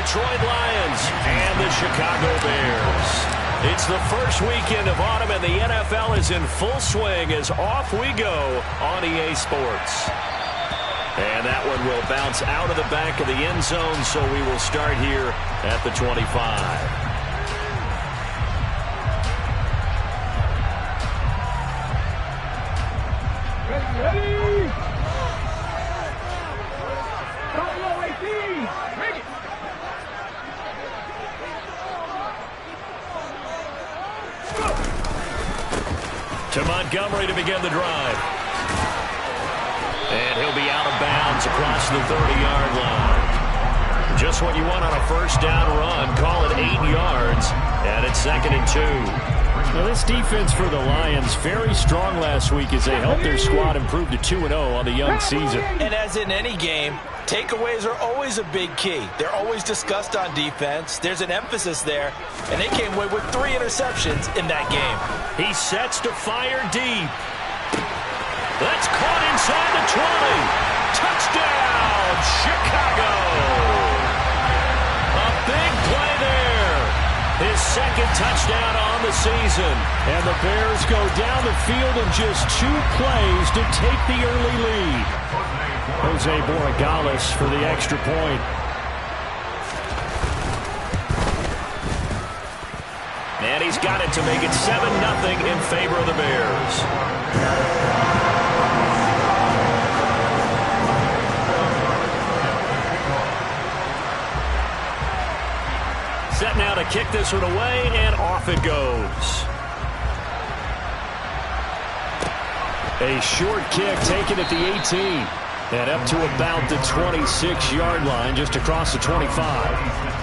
Detroit Lions and the Chicago Bears. It's the first weekend of autumn, and the NFL is in full swing as off we go on EA Sports. And that one will bounce out of the back of the end zone, so we will start here at the 25. Ready! To Montgomery to begin the drive. And he'll be out of bounds across the 30-yard line. Just what you want on a first down run. Call it 8 yards. And it's 2nd and 2. Well, this defense for the Lions, very strong last week as they helped their squad improve to 2-0 on the young season. And as in any game, takeaways are always a big key. They're always discussed on defense. There's an emphasis there, and they came away with 3 interceptions in that game. He sets to fire deep. That's caught inside the 20. Touchdown, Chicago. A big play there. His 2nd touchdown on the season. And the Bears go down the field in just 2 plays to take the early lead. Jose Borregales for the extra point. And he's got it to make it 7-0 in favor of the Bears. Set now to kick this one away, and off it goes. A short kick taken at the 18. And up to about the 26-yard line, just across the 25.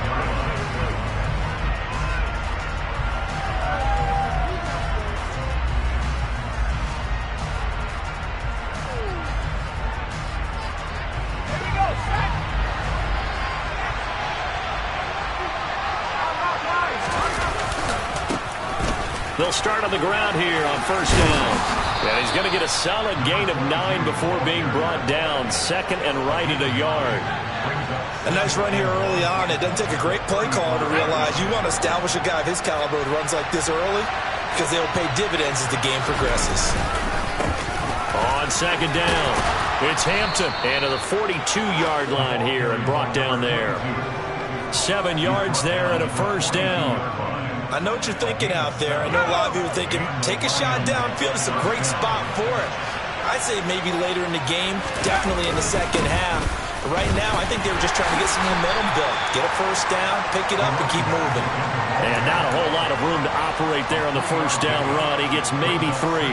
They'll start on the ground here on first down. And he's going to get a solid gain of 9 before being brought down. 2nd and right at a yard. A nice run here early on. It doesn't take a great play caller to realize you want to establish a guy of his caliber that runs like this early because they'll pay dividends as the game progresses. On 2nd down, it's Hampton. And to the 42-yard line here and brought down there. 7 yards there and a first down. I know what you're thinking out there. I know a lot of you are thinking, take a shot downfield. It's a great spot for it. I'd say maybe later in the game, definitely in the second half. But right now, I think they were just trying to get some momentum built. Get a first down, pick it up, and keep moving. And not a whole lot of room to operate there on the first down run. He gets maybe 3.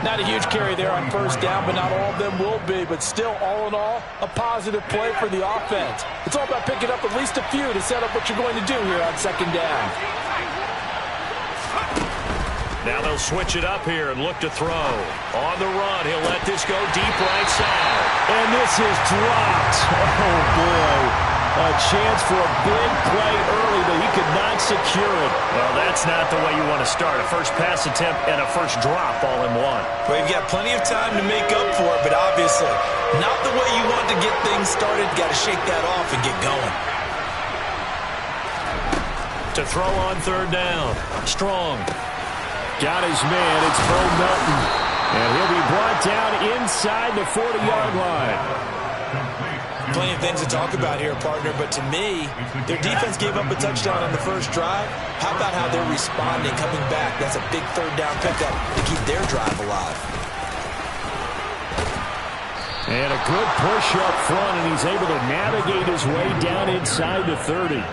Not a huge carry there on first down, but not all of them will be. But still, all in all, a positive play for the offense. It's all about picking up at least a few to set up what you're going to do here on second down. Now they'll switch it up here and look to throw. On the run, he'll let this go deep right side. And this is dropped. Oh, boy. A chance for a big play early, but he could not secure it. Well, that's not the way you want to start. A first pass attempt and a first drop all in one. Well, you've got plenty of time to make up for it, but obviously not the way you want to get things started. Got to shake that off and get going. To throw on 3rd down. Strong. Got his man. It's Bo Melton. And he'll be brought down inside the 40-yard line. Plenty of things to talk about here, partner, but to me, their defense gave up a touchdown on the first drive. How about how they're responding, coming back? That's a big 3rd down pickup to keep their drive alive. And a good push up front, and he's able to navigate his way down inside the 30.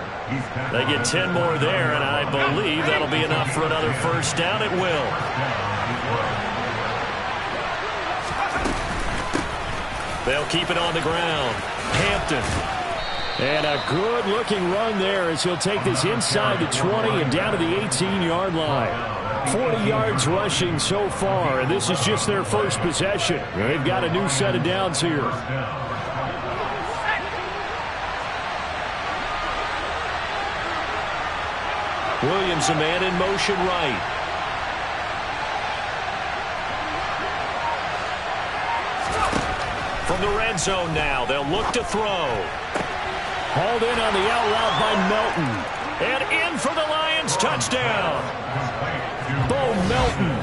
They get 10 more there, and I believe that'll be enough for another first down. It will. They'll keep it on the ground. Hampton. And a good-looking run there as he'll take this inside the 20 and down to the 18-yard line. 40 yards rushing so far, and this is just their first possession. They've got a new set of downs here. Williams, a man in motion right. From the red zone now, they'll look to throw. Hauled in on the out route by Melton. And in for the Lions touchdown. Bo Melton,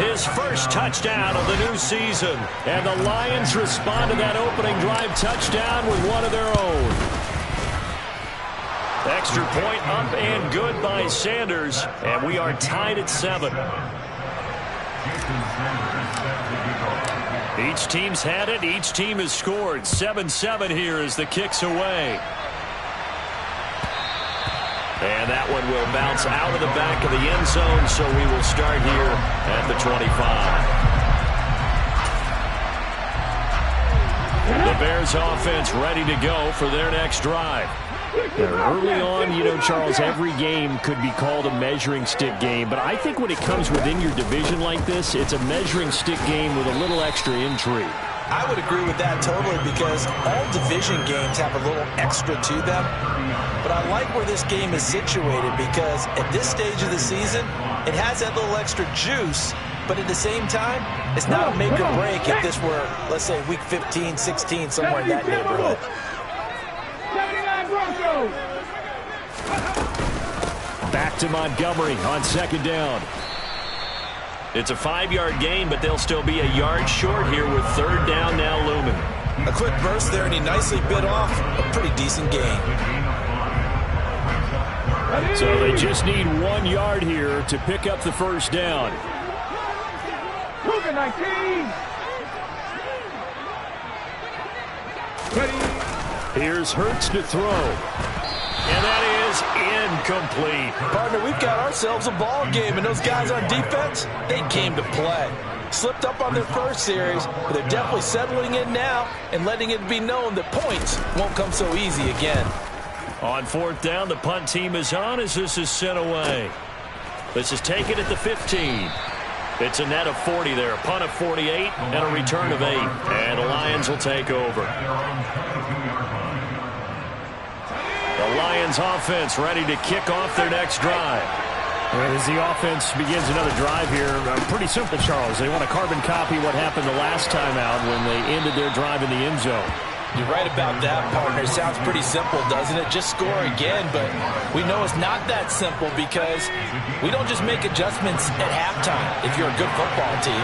his first touchdown of the new season. And the Lions respond to that opening drive touchdown with one of their own. Extra point up and good by Sanders. And we are tied at 7. Each team's had it. Each team has scored. 7-7 here as the kick's away. And that one will bounce out of the back of the end zone, so we will start here at the 25. The Bears offense ready to go for their next drive. Early on, you know, Charles, every game could be called a measuring stick game, but I think when it comes within your division like this, it's a measuring stick game with a little extra intrigue. I would agree with that totally because all division games have a little extra to them. But I like where this game is situated because at this stage of the season, it has that little extra juice. But at the same time, it's not a make or break if this were, let's say, week 15, 16, somewhere in that neighborhood. 79 Broncos. Back to Montgomery on second down. It's a 5-yard gain, but they'll still be a yard short here with third down now looming. A quick burst there, and he nicely bit off a pretty decent gain. So they just need 1 yard here to pick up the first down. 19. Ready. Here's Hurts to throw. And that is incomplete. Partner, we've got ourselves a ball game, and those guys on defense, they came to play. Slipped up on their first series, but they're definitely settling in now and letting it be known that points won't come so easy again. On fourth down, the punt team is on as this is sent away. This is taken at the 15. It's a net of 40 there, a punt of 48 and a return of 8. And the Lions will take over. The Lions offense ready to kick off their next drive. As the offense begins another drive here, pretty simple, Charles. They want to carbon copy what happened the last time out when they ended their drive in the end zone. You're right about that, partner. It sounds pretty simple, doesn't it? Just score again, but we know it's not that simple because we don't just make adjustments at halftime if you're a good football team.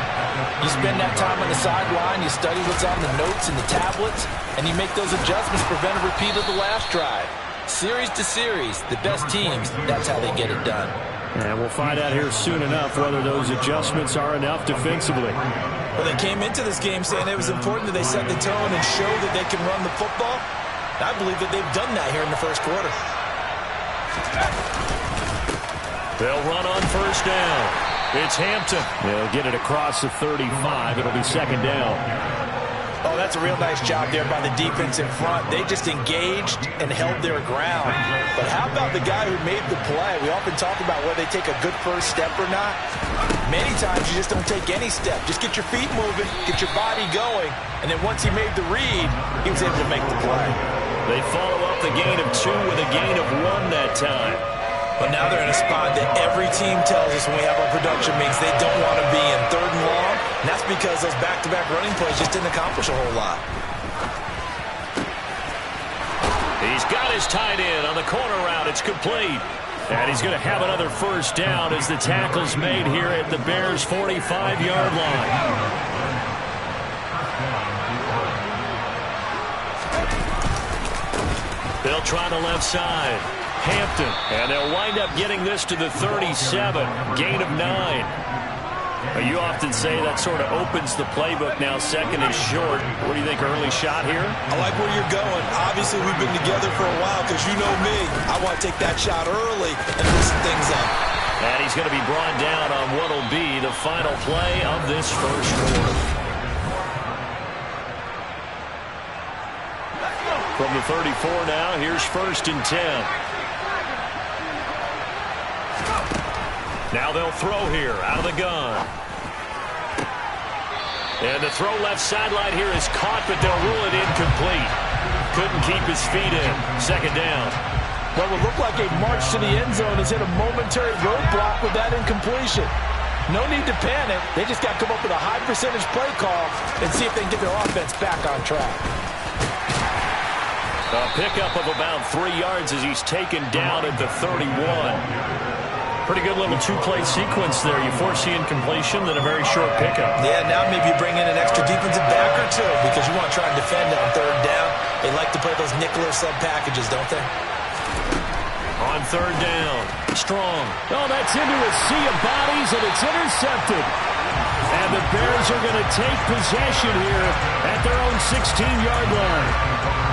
You spend that time on the sideline, you study what's on the notes and the tablets, and you make those adjustments, prevent a repeat of the last drive. Series to series, the best teams, that's how they get it done. And we'll find out here soon enough whether those adjustments are enough defensively. Well, they came into this game saying it was important that they set the tone and show that they can run the football. I believe that they've done that here in the first quarter. They'll run on first down. It's Hampton. They'll get it across the 35. It'll be second down. Oh, that's a real nice job there by the defense in front. They just engaged and held their ground. But how about the guy who made the play? We often talk about whether they take a good first step or not. Many times you just don't take any step. Just get your feet moving, get your body going, and then once he made the read, he was able to make the play. They follow up the gain of 2 with a gain of 1 that time. But now they're in a spot that every team tells us when we have our production meetings they don't want to be in, 3rd and long. And that's because those back-to-back running plays just didn't accomplish a whole lot. He's got his tight end on the corner route. It's complete. And he's going to have another first down as the tackle's made here at the Bears' 45-yard line. They'll try the left side. Hampton, and they'll wind up getting this to the 37, gain of 9. You often say that sort of opens the playbook now. Second is short. What do you think, early shot here? I like where you're going. Obviously, we've been together for a while because you know me. I want to take that shot early and loosen things up. And he's going to be brought down on what will be the final play of this first quarter. From the 34 now, here's 1st and 10. Now they'll throw here out of the gun. And the throw left sideline here is caught, but they'll rule it incomplete. Couldn't keep his feet in. Second down. Well, it looked like a march to the end zone has hit a momentary roadblock with that incompletion. No need to panic. They just got to come up with a high percentage play call and see if they can get their offense back on track. A pickup of about 3 yards as he's taken down at the 31. Pretty good little two-play sequence there. You force the incompletion, then a very short pickup. Yeah, now maybe you bring in an extra defensive back or two because you want to try and defend on third down. They like to play those nickel or sub packages, don't they? On third down, Strong. Oh, that's into a sea of bodies, and it's intercepted. And the Bears are going to take possession here at their own 16-yard line.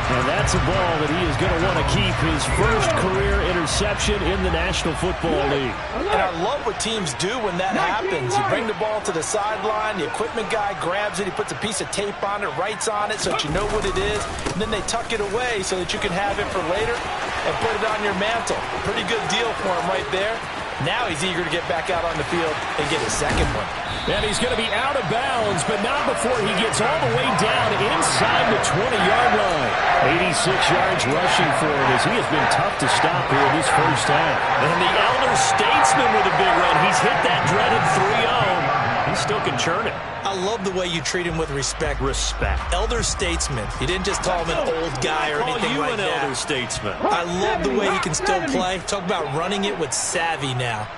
And that's a ball that he is going to want to keep, his first career interception in the National Football League. And I love what teams do when that happens. You bring the ball to the sideline, the equipment guy grabs it, he puts a piece of tape on it, writes on it so that you know what it is, and then they tuck it away so that you can have it for later and put it on your mantle. Pretty good deal for him right there. Now he's eager to get back out on the field and get his second one. And he's going to be out of bounds, but not before he gets all the way down inside the 20-yard line. 86 yards rushing for him as he has been tough to stop here in this first half. And the elder statesman with a big run. He's hit that dreaded 3-0. He still can churn it. I love the way you treat him with respect. Respect. Elder statesman. You didn't just call him an old guy or anything like that. Call you an elder statesman. I love the way he can still play. Talk about running it with savvy now.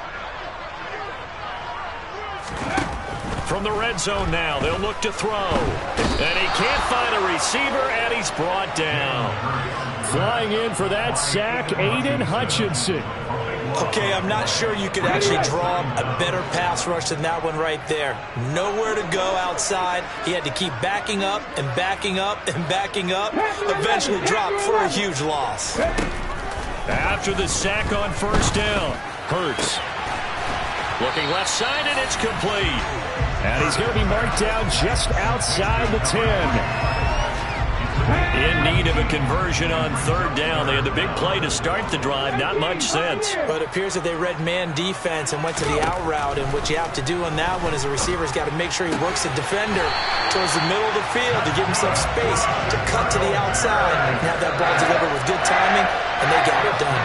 From the red zone now, they'll look to throw. And he can't find a receiver, and he's brought down. Flying in for that sack, Aiden Hutchinson. Okay, I'm not sure you could actually draw a better pass rush than that one right there. Nowhere to go outside. He had to keep backing up and backing up and backing up. Eventually dropped for a huge loss. After the sack on first down, Hurts. Looking left side, and it's complete. And he's going to be marked down just outside the 10. In need of a conversion on third down. They had the big play to start the drive. Not much sense. But it appears that they read man defense and went to the out route. And what you have to do on that one is the receiver's got to make sure he works the defender towards the middle of the field to give himself space to cut to the outside and have that ball delivered with good timing, and they got it done.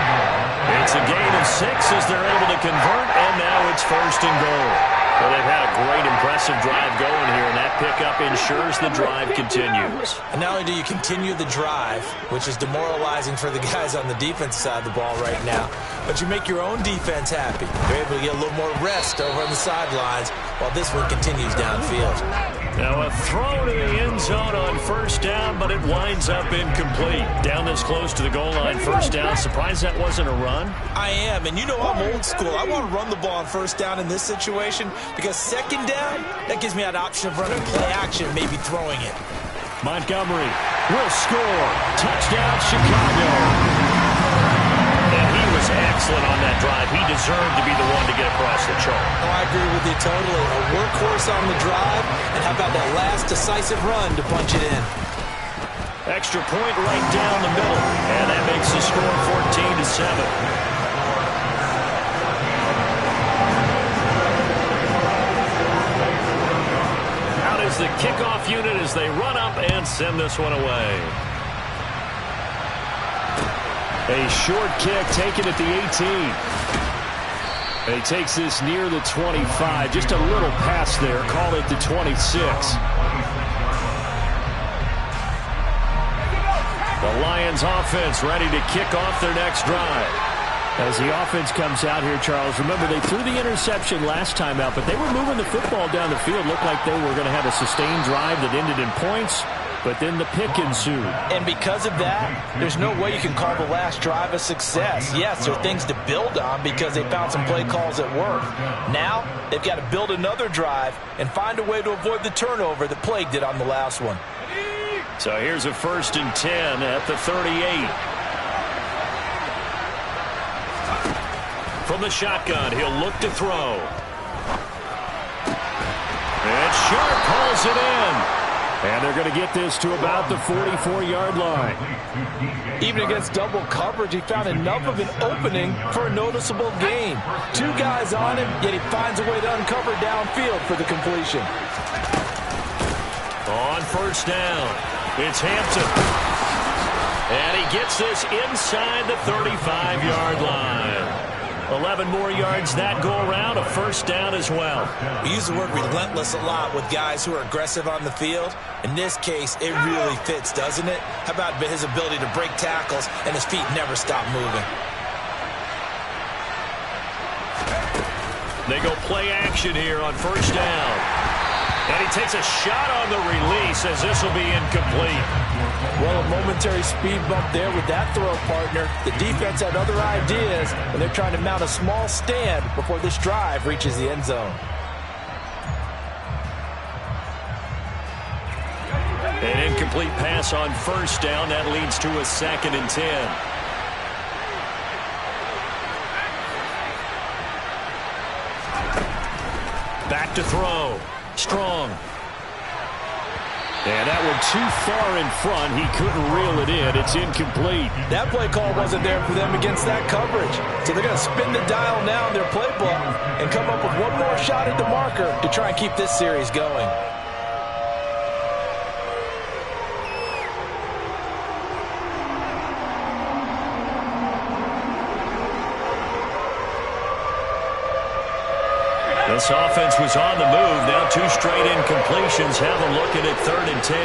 It's a gain of 6 as they're able to convert, and now it's first and goal. Well, they've had a great, impressive drive going here, and that pickup ensures the drive continues. And not only do you continue the drive, which is demoralizing for the guys on the defense side of the ball right now, but you make your own defense happy. You're able to get a little more rest over on the sidelines while this one continues downfield. Now a throw to the end zone on first down, but it winds up incomplete. Down this close to the goal line, first down. Surprised that wasn't a run? I am, and you know I'm old school. I want to run the ball on first down in this situation because second down, that gives me that option of running play action, maybe throwing it. Montgomery will score. Touchdown, Chicago. And he was excellent on that drive. He deserved to be the one to get across the chalk. Oh, I agree with you totally. A workhorse on the drive, and how about that last decisive run to punch it in? Extra point right down the middle, and that makes the score 14-7. The kickoff unit as they run up and send this one away. A short kick taken at the 18. And he takes this near the 25. Just a little pass there. Call it the 26. The Lions offense ready to kick off their next drive. As the offense comes out here, Charles, remember they threw the interception last time out, but they were moving the football down the field. Looked like they were going to have a sustained drive that ended in points, but then the pick ensued. And because of that, there's no way you can call the last drive a success. Yes, there are things to build on because they found some play calls that work. Now, they've got to build another drive and find a way to avoid the turnover that plagued it on the last one. So here's a 1st and 10 at the 38. From the shotgun, he'll look to throw. And Sharp pulls it in. And they're going to get this to about the 44-yard line. Even against double coverage, he found enough of an opening for a noticeable gain. 2 guys on him, yet he finds a way to uncover downfield for the completion. On first down, it's Hampton. And he gets this inside the 35-yard line. 11 7 more yards that go around, a first down as well. We use the word relentless a lot with guys who are aggressive on the field. In this case, it really fits, doesn't it? How about his ability to break tackles and his feet never stop moving? They go play action here on first down. And he takes a shot on the release as this will be incomplete. Well, a momentary speed bump there with that throw, partner. The defense had other ideas, and they're trying to mount a small stand before this drive reaches the end zone. An incomplete pass on first down. That leads to a 2nd and 10. Back to throw. Strong. And that one too far in front. He couldn't reel it in. It's incomplete. That play call wasn't there for them against that coverage. So they're going to spin the dial now in their playbook and come up with one more shot at the marker to try and keep this series going. This offense was on the move. Now 2 straight incompletions have them looking at 3rd and 10.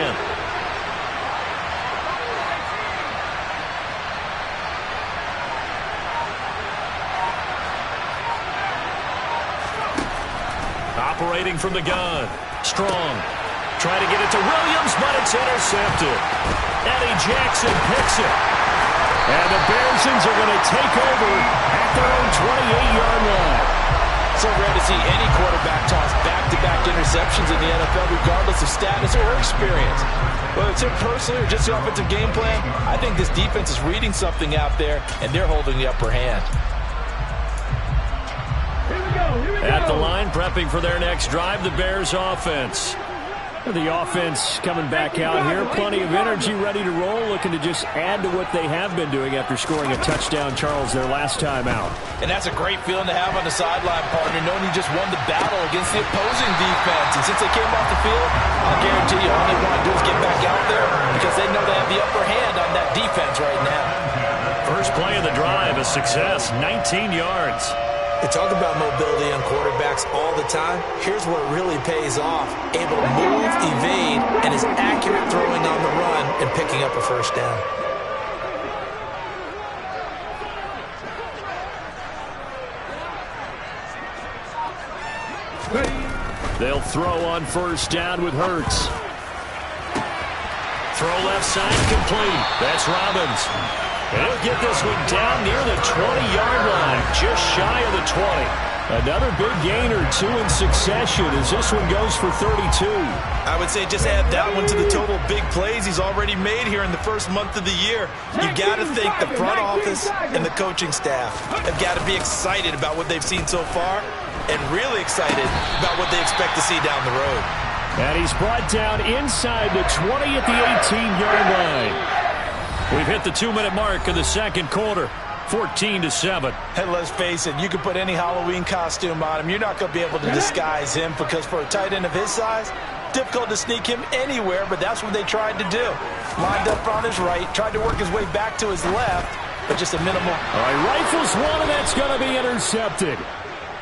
Operating from the gun. Strong. Trying to get it to Williams, but it's intercepted. Eddie Jackson picks it. And the Bearsons are going to take over at their own 28-yard line. So rare to see any quarterback toss back-to-back interceptions in the NFL, regardless of status or experience. Whether it's him personally or just the offensive game plan, I think this defense is reading something out there, and they're holding the upper hand. At the line, prepping for their next drive, the Bears offense. The offense coming back out here. Plenty of energy, ready to roll, looking to just add to what they have been doing after scoring a touchdown, Charles, their last time out. And that's a great feeling to have on the sideline, partner, knowing you just won the battle against the opposing defense. And since they came off the field, I'll guarantee you all they want to do is get back out there because they know they have the upper hand on that defense right now. First play of the drive, a success, 19 yards. They talk about mobility on quarterbacks all the time. Here's where it really pays off. Able to move, evade, and is accurate throwing on the run and picking up a first down. They'll throw on first down with Hurts. Throw left side complete. That's Robbins. And he'll get this one down near the 20-yard line, just shy of the 20. Another big gain or 2 in succession as this one goes for 32. I would say just add that one to the total big plays he's already made here in the first month of the year. You got to think the front office and the coaching staff have got to be excited about what they've seen so far and really excited about what they expect to see down the road. And he's brought down inside the 20 at the 18-yard line. We've hit the 2-minute mark of the second quarter, 14-7. And let's face it, you can put any Halloween costume on him. You're not going to be able to disguise him because for a tight end of his size, difficult to sneak him anywhere, but that's what they tried to do. Lined up on his right, tried to work his way back to his left, but just a minimal. All right, rifles one, and that's going to be intercepted.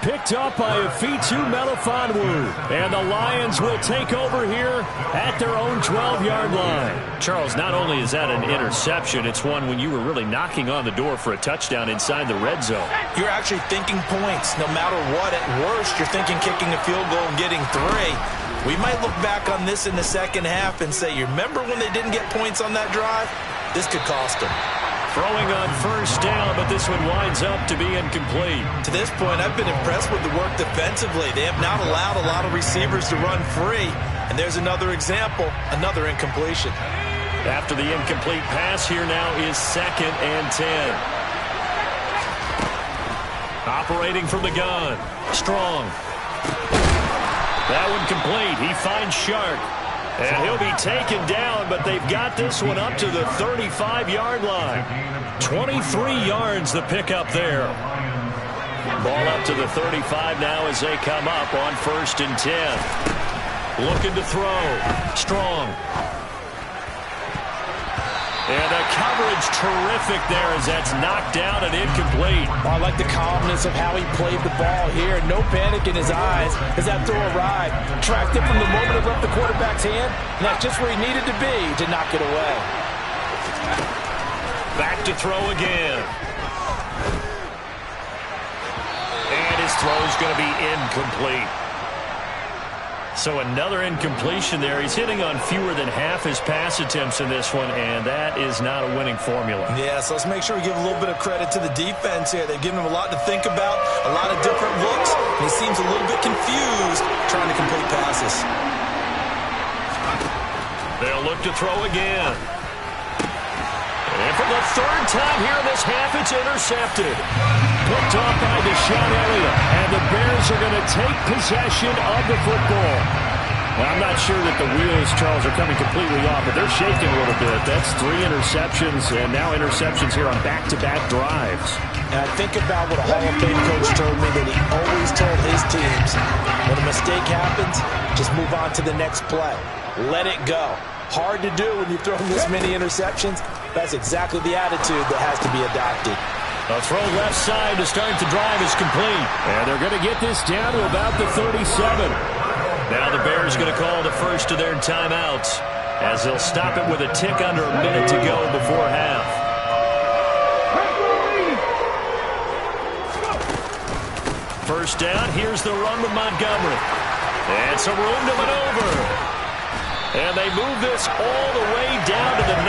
Picked up by Afitu Melifonwu. And the Lions will take over here at their own 12-yard line. Charles, not only is that an interception, it's one when you were really knocking on the door for a touchdown inside the red zone. You're actually thinking points. No matter what, at worst, you're thinking kicking a field goal and getting 3. We might look back on this in the second half and say, you remember when they didn't get points on that drive? This could cost them. Throwing on first down, but this one winds up to be incomplete. To this point, I've been impressed with the work defensively. They have not allowed a lot of receivers to run free. And there's another example, another incompletion. After the incomplete pass, here now is 2nd and 10. Operating from the gun. Strong. That one complete. He finds Shark. And he'll be taken down, but they've got this one up to the 35-yard line. 23 yards the pickup there. Ball up to the 35 now as they come up on 1st and 10. Looking to throw. Strong. And the coverage terrific there as that's knocked down and incomplete. I like the calmness of how he played the ball here. No panic in his eyes as that throw arrived. Tracked it from the moment it left the quarterback's hand, and that's just where he needed to be to knock it away. Back to throw again. And his throw's going to be incomplete. So another incompletion there. He's hitting on fewer than half his pass attempts in this one, and that is not a winning formula. Yeah, so let's make sure we give a little bit of credit to the defense here. They've given him a lot to think about, a lot of different looks, and he seems a little bit confused trying to complete passes. They'll look to throw again. And for the third time here in this half, it's intercepted. Picked off by Deshaun Elliott, and the Bears are going to take possession of the football. Well, I'm not sure that the wheels, Charles, are coming completely off, but they're shaking a little bit. That's 3 interceptions, and now interceptions here on back-to-back drives. And I think about what a Hall of Fame coach told me that he always told his teams, when a mistake happens, just move on to the next play. Let it go. Hard to do when you've thrown this many interceptions. That's exactly the attitude that has to be adopted. A throw left side to start the drive is complete. And they're going to get this down to about the 37. Now the Bears going to call the first of their timeouts as they'll stop it with a tick under a minute to go before half. First down, here's the run with Montgomery. And some room to maneuver. And they move this all the way down to the 9.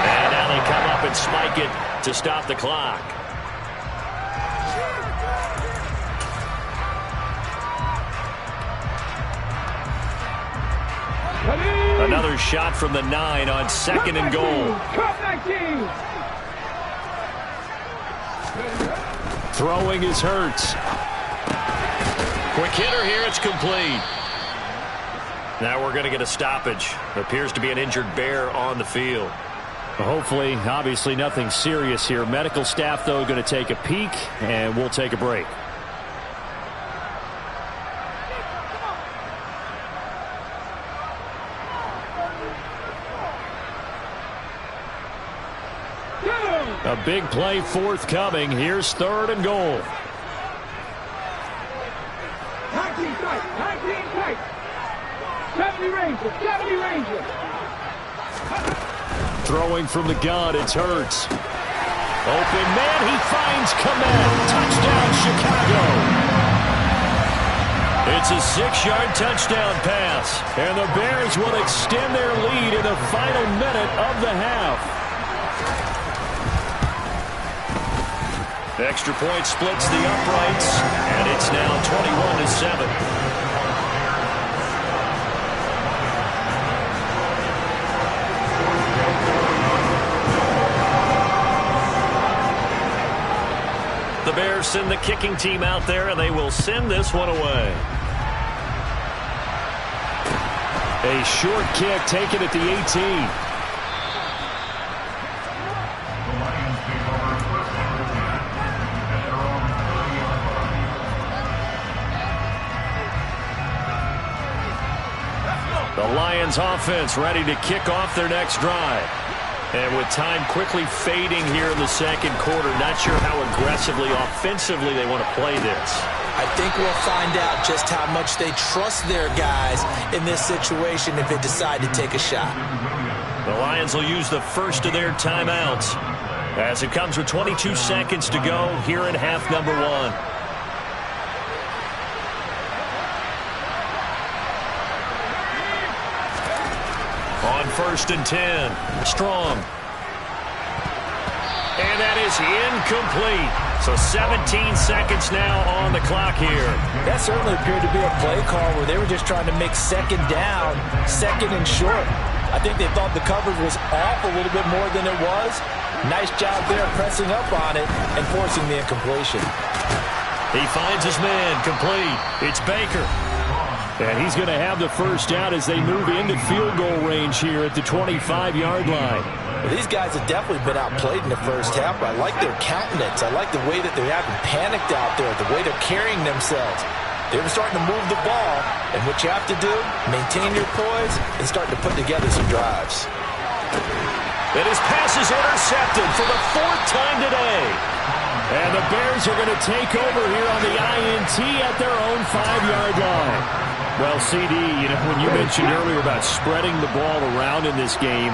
And now they come up and spike it to stop the clock. Another shot from the 9 on 2nd and goal. Throwing is Hurts. Quick hitter here, it's complete. Now we're going to get a stoppage. There appears to be an injured Bear on the field. Hopefully, obviously nothing serious here. Medical staff, though, going to take a peek, and we'll take a break. A big play forthcoming. Here's 3rd and goal. 19 tight. 70 Rangers. Throwing from the gun, it's Hurts. Open man, he finds Kmet. Touchdown, Chicago. It's a 6-yard touchdown pass. And the Bears will extend their lead in the final minute of the half. Extra point splits the uprights, and it's now 21-7. The Bears send the kicking team out there, and they will send this one away. A short kick taken at the 18. The Lions offense ready to kick off their next drive. And with time quickly fading here in the second quarter, not sure how aggressively, offensively they want to play this. I think we'll find out just how much they trust their guys in this situation if they decide to take a shot. The Lions will use the first of their timeouts as it comes with 22 seconds to go here in half number 1. On 1st and 10, Strong. And that is incomplete. So 17 seconds now on the clock here. That certainly appeared to be a play call where they were just trying to make 2nd down, 2nd and short. I think they thought the coverage was off a little bit more than it was. Nice job there pressing up on it and forcing the incompletion. He finds his man, complete. It's Baker. And he's going to have the first down as they move into field goal range here at the 25-yard line. Well, these guys have definitely been outplayed in the first half. I like their countenance. I like the way that they haven't panicked out there, the way they're carrying themselves. They're starting to move the ball, and what you have to do, maintain your poise and start to put together some drives. And his pass is intercepted for the 4th time today. And the Bears are going to take over here on the INT at their own 5-yard line. Well, CD, when you mentioned earlier about spreading the ball around in this game,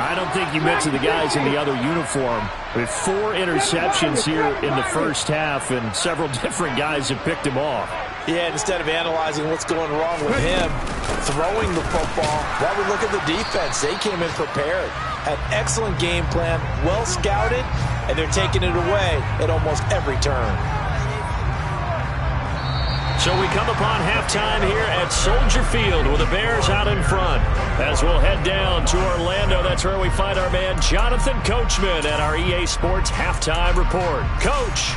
I don't think you mentioned the guys in the other uniform. With 4 interceptions here in the first half, and several different guys have picked him off. Yeah, instead of analyzing what's going wrong with him throwing the football, while we look at the defense, they came in prepared. Had excellent game plan, well scouted, and they're taking it away at almost every turn. So we come upon halftime here at Soldier Field with the Bears out in front. As we'll head down to Orlando, that's where we find our man Jonathan Coachman at our EA Sports Halftime Report. Coach.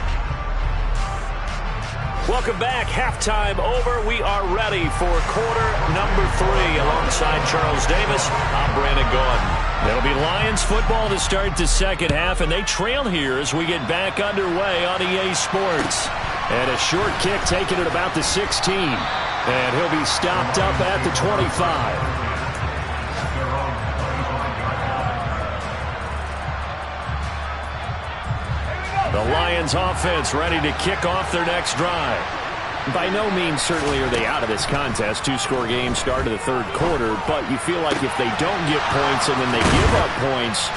Welcome back. Halftime over. We are ready for quarter number 3. Alongside Charles Davis, I'm Brandon Gaudin. It'll be Lions football to start the second half, and they trail here as we get back underway on EA Sports. And a short kick taken at about the 16. And he'll be stopped up at the 25. The Lions offense ready to kick off their next drive. By no means certainly are they out of this contest. 2-score game start of the third quarter, but you feel like if they don't get points and then they give up points,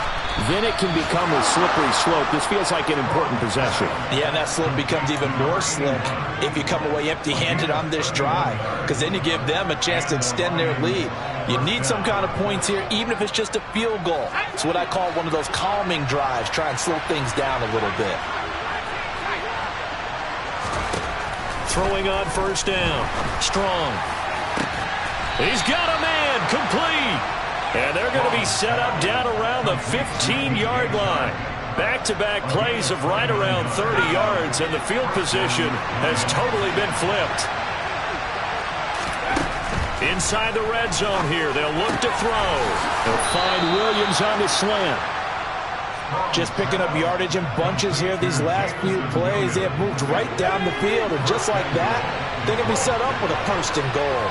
then it can become a slippery slope. This feels like an important possession. Yeah, and that slope becomes even more slick if you come away empty-handed on this drive, because then you give them a chance to extend their lead. You need some kind of points here, even if it's just a field goal. It's what I call one of those calming drives. Try and slow things down a little bit. Throwing on first down. Strong. He's got a man. Complete. And they're going to be set up down around the 15-yard line. Back-to-back plays of right around 30 yards, and the field position has totally been flipped. Inside the red zone here, they'll look to throw. They'll find Williams on the slant. Just picking up yardage in bunches here these last few plays. They have moved right down the field, and just like that, they're going to be set up with a 1st and goal.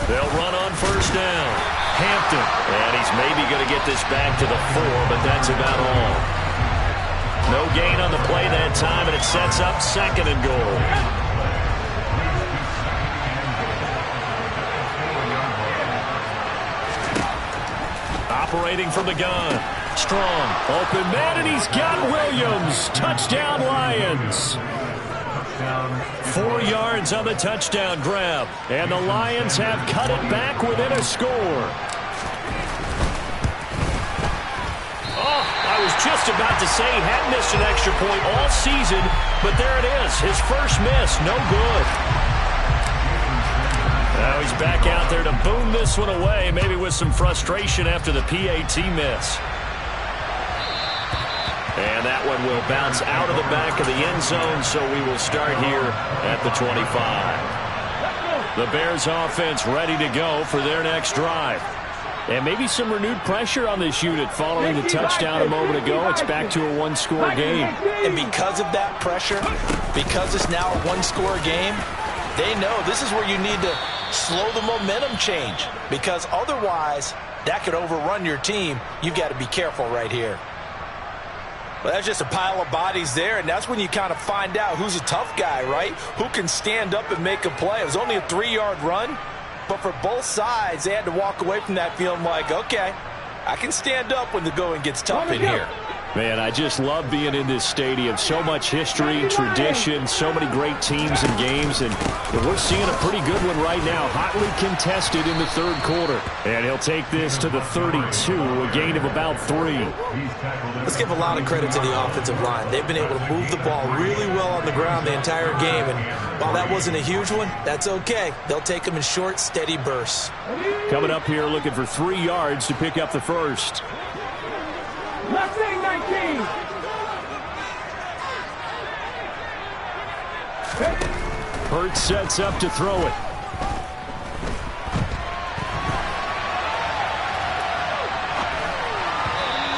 They'll run on first down. Hampton. And he's maybe going to get this back to the 4, but that's about all. No gain on the play that time, and it sets up 2nd and goal. Operating from the gun. Strong. Open man, and he's got Williams. Touchdown, Lions. 4 yards on the touchdown grab. And the Lions have cut it back within a score. Oh, I was just about to say he hadn't missed an extra point all season, but there it is. His first miss, no good. Now he's back out there to boom this one away, maybe with some frustration after the PAT miss. And that one will bounce out of the back of the end zone, so we will start here at the 25. The Bears offense ready to go for their next drive. And maybe some renewed pressure on this unit following the touchdown a moment ago. It's back to a 1-score game. And because of that pressure, because it's now a 1-score game, they know this is where you need to slow the momentum change, because otherwise that could overrun your team. You've got to be careful right here. Well, that's just a pile of bodies there, and that's when you kind of find out who's a tough guy, right? Who can stand up and make a play. It was only a 3-yard run, but for both sides, they had to walk away from that feeling like, okay, I can stand up when the going gets tough in here. Man, I just love being in this stadium. So much history, tradition, so many great teams and games, and we're seeing a pretty good one right now. Hotly contested in the third quarter. And he'll take this to the 32, a gain of about 3. Let's give a lot of credit to the offensive line. They've been able to move the ball really well on the ground the entire game, and while that wasn't a huge one, that's okay. They'll take them in short, steady bursts. Coming up here looking for 3 yards to pick up the first. Left side 19. Hurts sets up to throw it.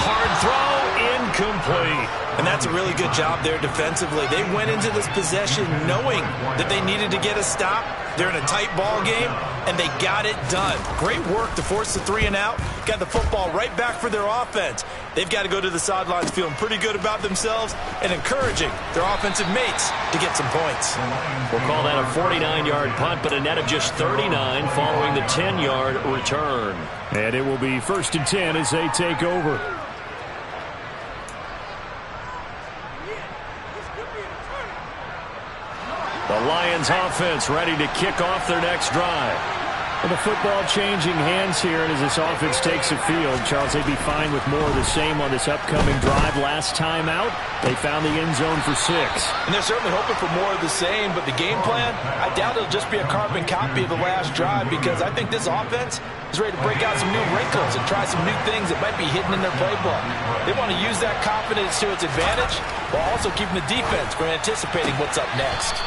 Hard throw incomplete. And that's a really good job there defensively. They went into this possession knowing that they needed to get a stop. They're in a tight ball game, and they got it done. Great work to force the 3 and out. Got the football right back for their offense. They've got to go to the sidelines feeling pretty good about themselves and encouraging their offensive mates to get some points. We'll call that a 49-yard punt, but a net of just 39 following the 10-yard return. And it will be 1st and 10 as they take over. The Lions offense ready to kick off their next drive. Well, the football changing hands here, and as this offense takes the field, Charles, they'd be fine with more of the same on this upcoming drive. Last time out, they found the end zone for 6. And they're certainly hoping for more of the same, but the game plan, I doubt it'll just be a carbon copy of the last drive, because I think this offense is ready to break out some new wrinkles and try some new things that might be hidden in their playbook. They want to use that confidence to its advantage while also keeping the defense from anticipating what's up next.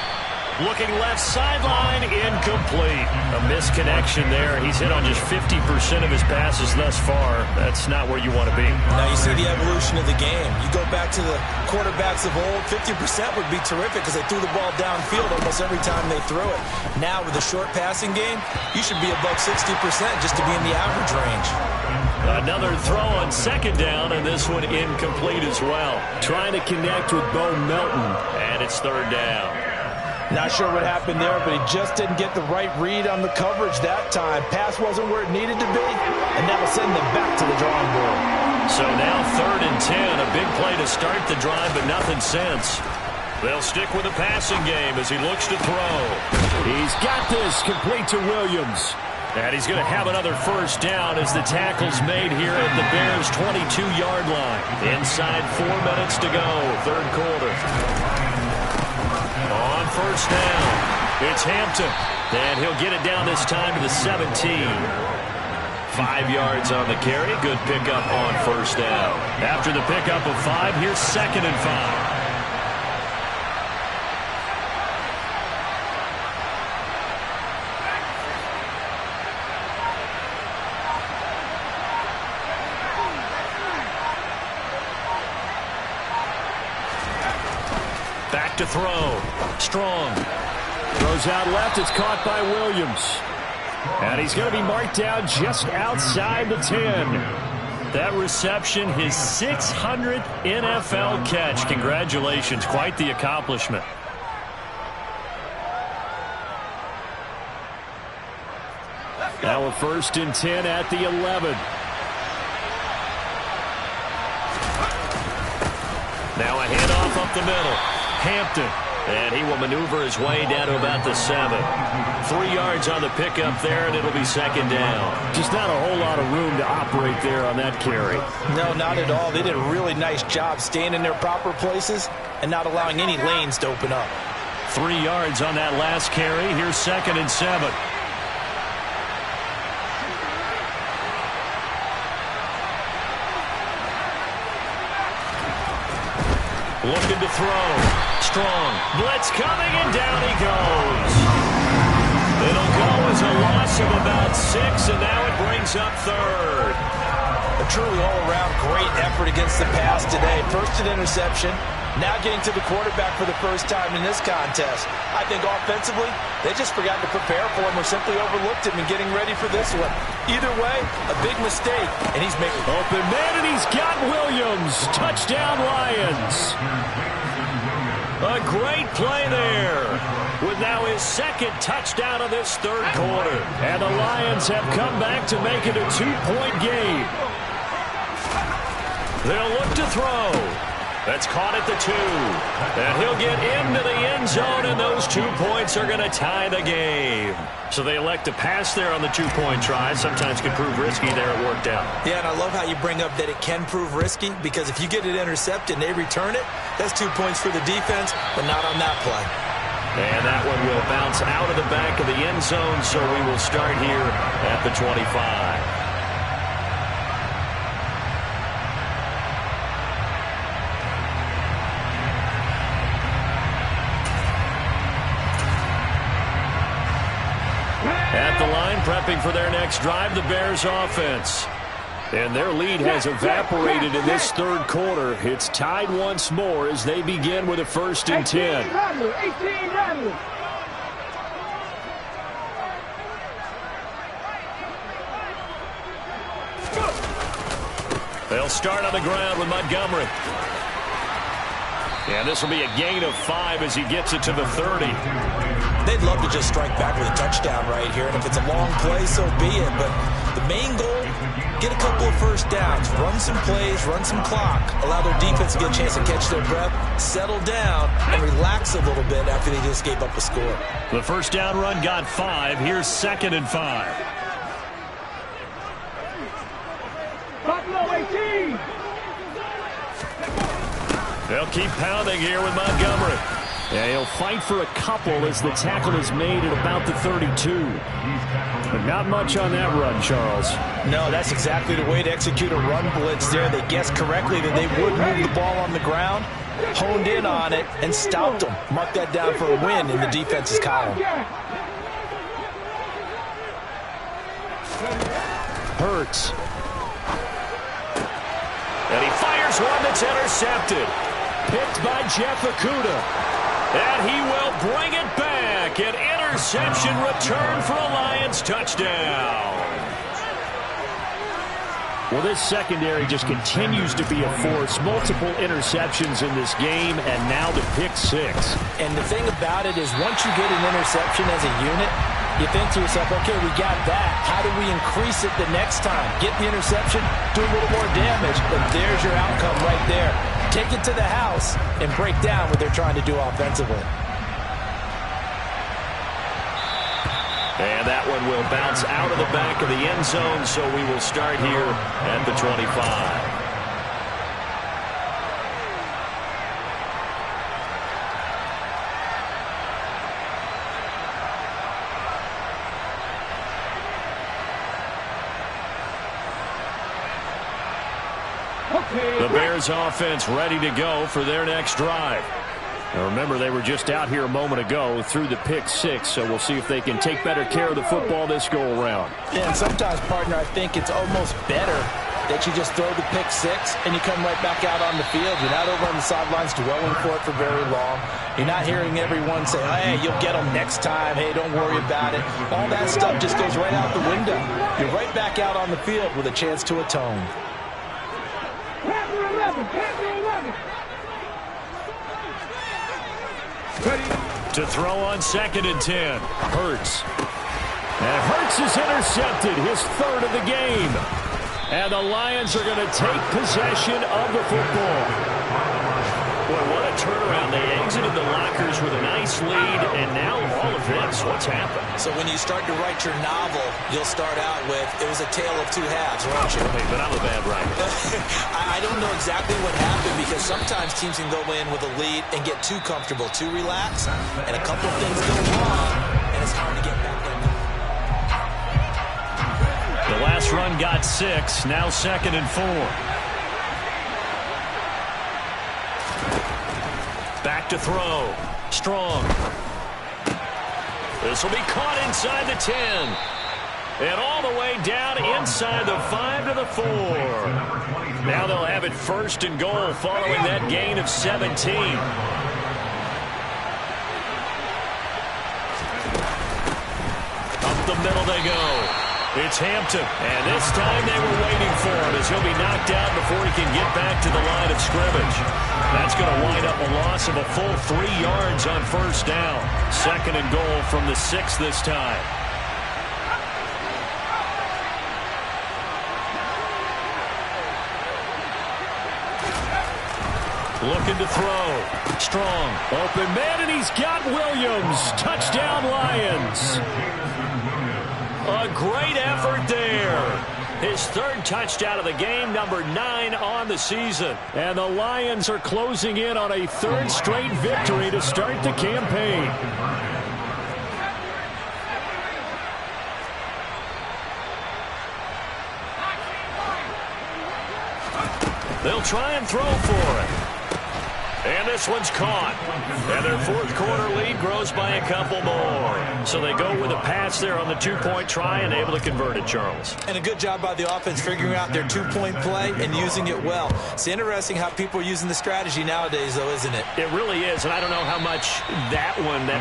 Looking left sideline, incomplete. A misconnection there. He's hit on just 50% of his passes thus far. That's not where you want to be. Now you see the evolution of the game. You go back to the quarterbacks of old, 50% would be terrific because they threw the ball downfield almost every time they threw it. Now with a short passing game, you should be above 60% just to be in the average range. Another throw on 2nd down, and this one incomplete as well. Trying to connect with Bo Melton. And it's 3rd down. Not sure what happened there, but he just didn't get the right read on the coverage that time. Pass wasn't where it needed to be, and that'll send them back to the drawing board. So now 3rd and 10, a big play to start the drive, but nothing since. They'll stick with the passing game as he looks to throw. He's got this, complete to Williams. And he's going to have another 1st down as the tackle's made here at the Bears' 22-yard line. Inside 4 minutes to go, 3rd quarter. On 1st down, it's Hampton, and he'll get it down this time to the 17. 5 yards on the carry, good pickup on 1st down. After the pickup of 5, here's 2nd and 5. Back to throw. Strong. Throws out left. It's caught by Williams. And he's going to be marked down just outside the 10. That reception, his 600th NFL catch. Congratulations. Quite the accomplishment. Now a 1st and 10 at the 11. Now a handoff up the middle. Hampton, and he will maneuver his way down to about the 7. 3 yards on the pickup there, and it'll be 2nd down. Just not a whole lot of room to operate there on that carry. No, not at all. They did a really nice job staying in their proper places and not allowing any lanes to open up. 3 yards on that last carry. Here's 2nd and 7. Looking to throw. Strong. Blitz coming, and down he goes. It'll go as a loss of about 6, and now it brings up 3rd. A truly all-around great effort against the pass today. First an interception, now getting to the quarterback for the first time in this contest. I think offensively, they just forgot to prepare for him or simply overlooked him in getting ready for this one. Either way, a big mistake, and he's making open man, and he's got Williams. Touchdown, Lions. A great play there with now his 2nd touchdown of this 3rd quarter. And the Lions have come back to make it a 2-point game. They'll look to throw. That's caught at the 2. And he'll get into the end zone, and those 2 points are going to tie the game. So they elect to pass there on the 2-point try. Sometimes can prove risky. There it worked out. Yeah, and I love how you bring up that it can prove risky, because if you get it intercepted and they return it, that's 2 points for the defense, but not on that play. And that one will bounce out of the back of the end zone, so we will start here at the 25. At the line, prepping for their next drive, the Bears offense. And their lead has evaporated in this third quarter. It's tied once more as they begin with a 1st and 10. 18. They'll start on the ground with Montgomery. And this will be a gain of 5 as he gets it to the 30. They'd love to just strike back with a touchdown right here. And if it's a long play, so be it. But the main goal, get a couple of first downs. Run some plays, run some clock. Allow their defense to get a chance to catch their breath, settle down, and relax a little bit after they just gave up a score. The first down run got 5. Here's 2nd and 5. Buffalo 18. They'll keep pounding here with Montgomery. Yeah, he'll fight for a couple as the tackle is made at about the 32. But not much on that run, Charles. No, that's exactly the way to execute a run blitz there. They guessed correctly that they would move the ball on the ground, honed in on it, and stopped them. Mark that down for a win in the defense's column. Hurts. And he fires one that's intercepted. Picked by Jeff Okudah. And he will bring it back. An interception return for a Lions touchdown. Well, this secondary just continues to be a force. Multiple interceptions in this game, and now the pick 6. And the thing about it is once you get an interception as a unit, you think to yourself, okay, we got that. How do we increase it the next time? Get the interception, do a little more damage, and there's your outcome right there. Take it to the house and break down what they're trying to do offensively. And that one will bounce out of the back of the end zone, so we will start here at the 25. The Bears offense ready to go for their next drive. Now remember, they were just out here a moment ago through the pick 6, so we'll see if they can take better care of the football this go-around. Yeah, and sometimes, partner, I think it's almost better that you just throw the pick 6 and you come right back out on the field. You're not over on the sidelines dwelling for it for very long. You're not hearing everyone say, hey, you'll get them next time. Hey, don't worry about it. All that stuff just goes right out the window. You're right back out on the field with a chance to atone. To throw on 2nd and 10. Hurts. And Hurts is intercepted, his 3rd of the game. And the Lions are going to take possession of the football. Boy, what a turnaround. They exited the lockers with a nice lead, and now all of this. What's happened? So when you start to write your novel, you'll start out with, it was a tale of two halves, won't you? Hey, but I'm a bad writer. I don't know exactly what happened because sometimes teams can go in with a lead and get too comfortable, too relaxed, and a couple of things go wrong, and it's hard to get back in. The last run got 6, now 2nd and 4. Back to throw. Strong. This will be caught inside the 10. And all the way down inside the 5 to the 4. Now they'll have it 1st and goal following that gain of 17. Up the middle they go. It's Hampton. And this time they were waiting for him as he'll be knocked out before he can get back to the line of scrimmage. That's going to wind up a loss of a full 3 yards on 1st down. 2nd and goal from the 6 this time. Looking to throw. Strong. Open man, and he's got Williams. Touchdown, Lions. A great effort there. His 3rd touchdown of the game, number 9 on the season. And the Lions are closing in on a 3rd straight victory to start the campaign. They'll try and throw for it. And this one's caught. And their fourth quarter lead grows by a couple more. So they go with a pass there on the two-point try and able to convert it, Charles. And a good job by the offense figuring out their two-point play and using it well. It's interesting how people are using the strategy nowadays, though, isn't it? It really is, and I don't know how much that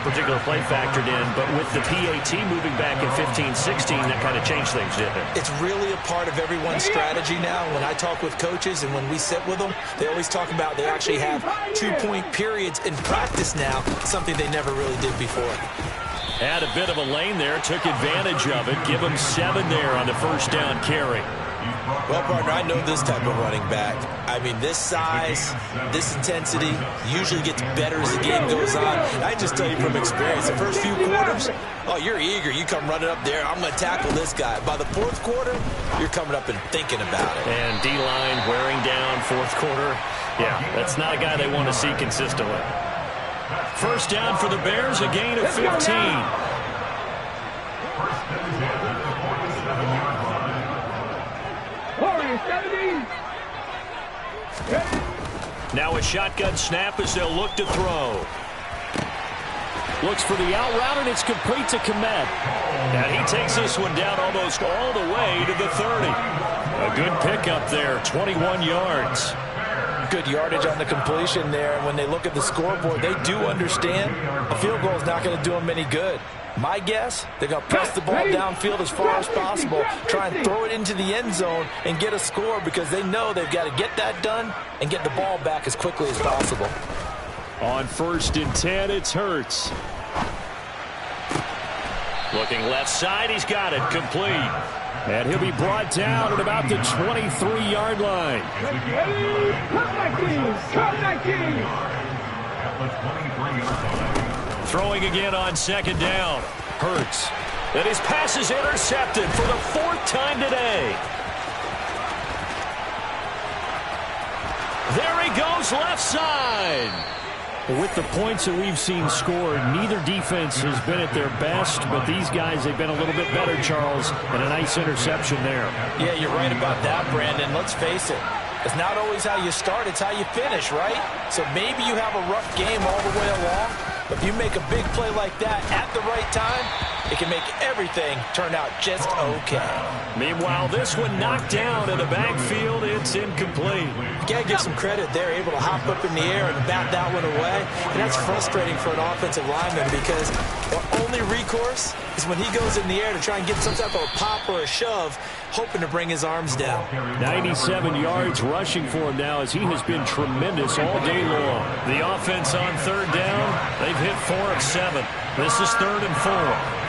particular play factored in, but with the PAT moving back in 15-16, that kind of changed things, didn't it? It's really a part of everyone's strategy now. When I talk with coaches and when we sit with them, they always talk about they actually have two-point periods in practice now, something they never really did before. Had a bit of a lane there, took advantage of it. Give him 7 there on the first down carry. Well, partner, I know this type of running back. I mean, this size, this intensity usually gets better as the game goes on. And I just tell you from experience, the first few quarters, oh, you're eager. You come running up there, I'm going to tackle this guy. By the fourth quarter, you're coming up and thinking about it. And D-line wearing down fourth quarter. Yeah, that's not a guy they want to see consistently. First down for the Bears, a gain of 15. Now a shotgun snap as they'll look to throw. Looks for the out route, and it's complete to Komet. And he takes this one down almost all the way to the 30. A good pickup there, 21 yards. Good yardage on the completion there. And when they look at the scoreboard, they do understand a field goal is not going to do them any good. My guess, they're going to press the ball downfield as far as possible, try and throw it into the end zone and get a score because they know they've got to get that done and get the ball back as quickly as possible. On 1st and 10, it's Hurts. Looking left side, he's got it, complete. And he'll be brought down at about the 23-yard line. Throwing again on 2nd down. Hurts. And his pass is intercepted for the 4th time today. There he goes, left side. With the points that we've seen scored, neither defense has been at their best, but these guys, they've been a little bit better, Charles, and a nice interception there. Yeah, you're right about that, Brandon. Let's face it. It's not always how you start, it's how you finish, right? So maybe you have a rough game all the way along, but if you make a big play like that at the right time, it can make everything turn out just okay. Meanwhile, this one knocked down in the backfield. It's incomplete. You got to give some credit. They're able to hop up in the air and bat that one away. And that's frustrating for an offensive lineman because the only recourse is when he goes in the air to try and get some type of a pop or a shove, hoping to bring his arms down. 97 yards rushing for him now as he has been tremendous all day long. The offense on 3rd down, they've hit 4 of 7. This is 3rd and 4.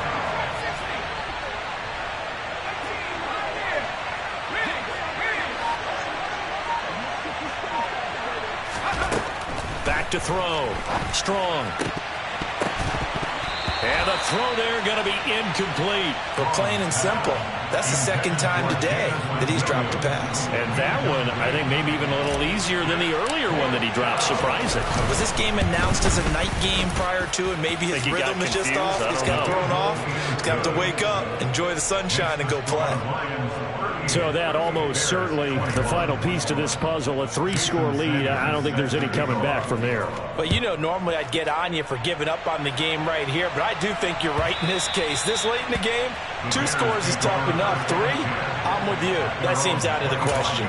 Back to throw. Strong. And a throw there going to be incomplete. But plain and simple, that's the 2nd time today that he's dropped a pass. And that one, I think, maybe even a little easier than the earlier one that he dropped. Surprising. Was this game announced as a night game prior to it? Maybe his rhythm is just off. He's got thrown off. He's got to wake up, enjoy the sunshine, and go play. So that almost certainly the final piece to this puzzle, a 3-score lead. I don't think there's any coming back from there. But you know, normally I'd get on you for giving up on the game right here, but I do think you're right in this case. This late in the game, 2 scores is tough enough. 3, I'm with you. That seems out of the question.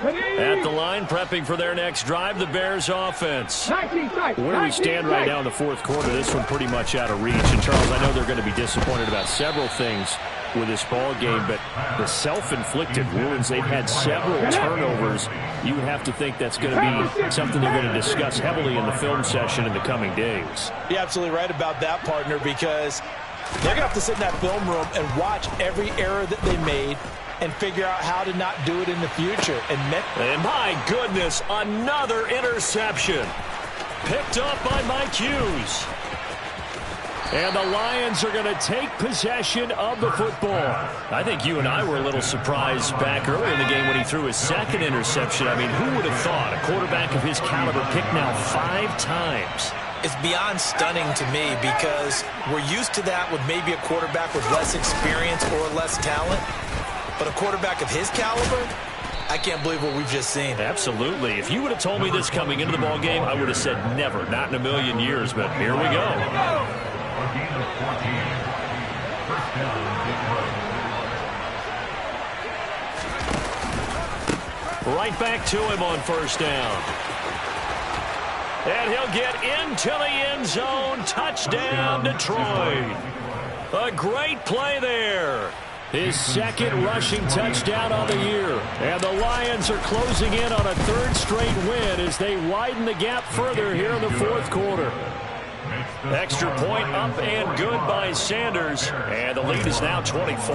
At the line, prepping for their next drive, the Bears offense. Where do we stand right now in the 4th quarter? This one pretty much out of reach. And, Charles, I know they're going to be disappointed about several things with this ball game, but the self-inflicted wounds, they've had several turnovers. You would have to think that's going to be something they're going to discuss heavily in the film session in the coming days. You're absolutely right about that, partner, because they're going to have to sit in that film room and watch every error that they made and figure out how to not do it in the future. And my goodness, another interception. Picked up by Mike Hughes. And the Lions are going to take possession of the football. I think you and I were a little surprised back earlier in the game when he threw his second interception. I mean, who would have thought a quarterback of his caliber picked now 5 times? It's beyond stunning to me because we're used to that with maybe a quarterback with less experience or less talent. But a quarterback of his caliber, I can't believe what we've just seen. Absolutely. If you would have told me this coming into the ball game, I would have said never, not in a million years. But here we go. Right back to him on first down. And he'll get into the end zone. Touchdown, Detroit. A great play there. His second rushing touchdown on the year. And the Lions are closing in on a 3rd straight win as they widen the gap further here in the 4th quarter. Extra point up and good by Sanders. And the lead is now 24.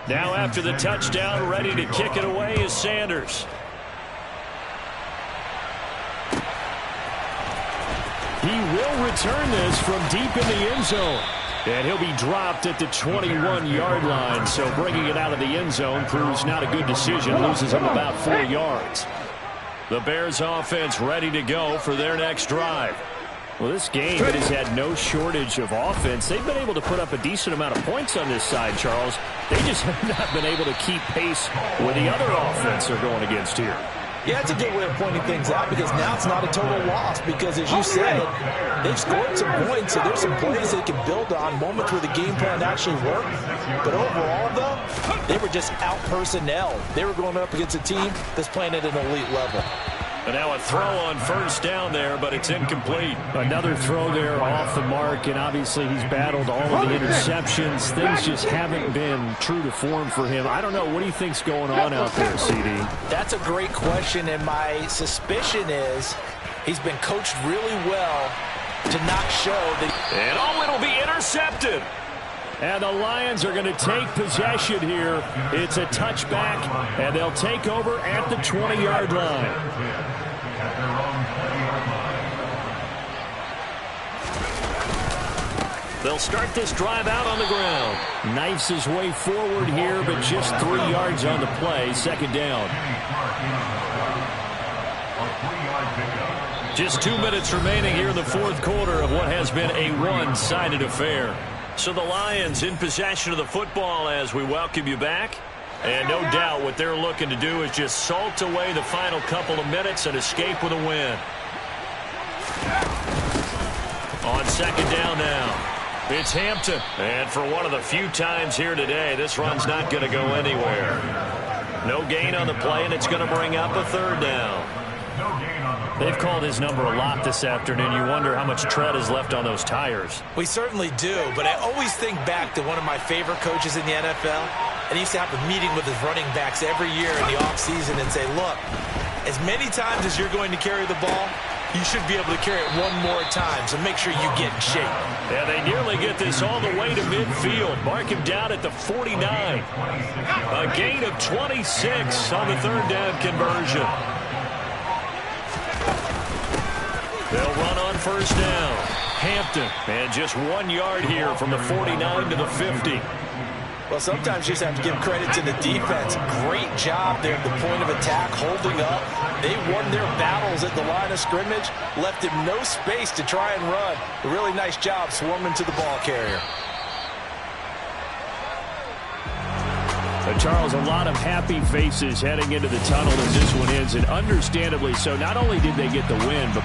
Now after the touchdown, ready to kick it away is Sanders. He will return this from deep in the end zone. And he'll be dropped at the 21-yard line. So bringing it out of the end zone proves not a good decision. Loses him about 4 yards. The Bears offense ready to go for their next drive. Well, this game, it has had no shortage of offense. They've been able to put up a decent amount of points on this side, Charles. They just have not been able to keep pace with the other offense they're going against here. Yeah, it's a good way of pointing things out because now it's not a total loss because, as you said, they've scored some points, so there's some plays they can build on, moments where the game plan actually worked. But overall, though, they were just out-personnel. They were going up against a team that's playing at an elite level. And now a throw on first down there, but it's incomplete. Another throw there off the mark, and obviously he's battled all of the interceptions. Things just haven't been true to form for him. I don't know. What do you think's going on out there, CD? That's a great question, and my suspicion is he's been coached really well to not show that. And it'll be intercepted. And the Lions are going to take possession here. It's a touchback, and they'll take over at the 20-yard line. They'll start this drive out on the ground. Knifes his way forward here, but just 3 yards on the play. 2nd down. Just 2 minutes remaining here in the 4th quarter of what has been a one-sided affair. So the Lions in possession of the football as we welcome you back. And no doubt what they're looking to do is just salt away the final couple of minutes and escape with a win. On 2nd down now. It's Hampton. And for one of the few times here today, this run's not going to go anywhere. No gain on the play, and it's going to bring up a 3rd down. They've called his number a lot this afternoon. You wonder how much tread is left on those tires. We certainly do, but I always think back to one of my favorite coaches in the NFL, and he used to have a meeting with his running backs every year in the offseason and say, look, as many times as you're going to carry the ball, you should be able to carry it one more time, so make sure you get in shape. Yeah, they nearly get this all the way to midfield. Mark him down at the 49. A gain of 26 on the 3rd down conversion. They'll run on first down. Hampton, and just 1 yard here from the 49 to the 50. Well, sometimes you just have to give credit to the defense. Great job there at the point of attack, holding up. They won their battles at the line of scrimmage, left him no space to try and run. A really nice job swarming to the ball carrier. Charles, a lot of happy faces heading into the tunnel as this one ends, and understandably so. Not only did they get the win, but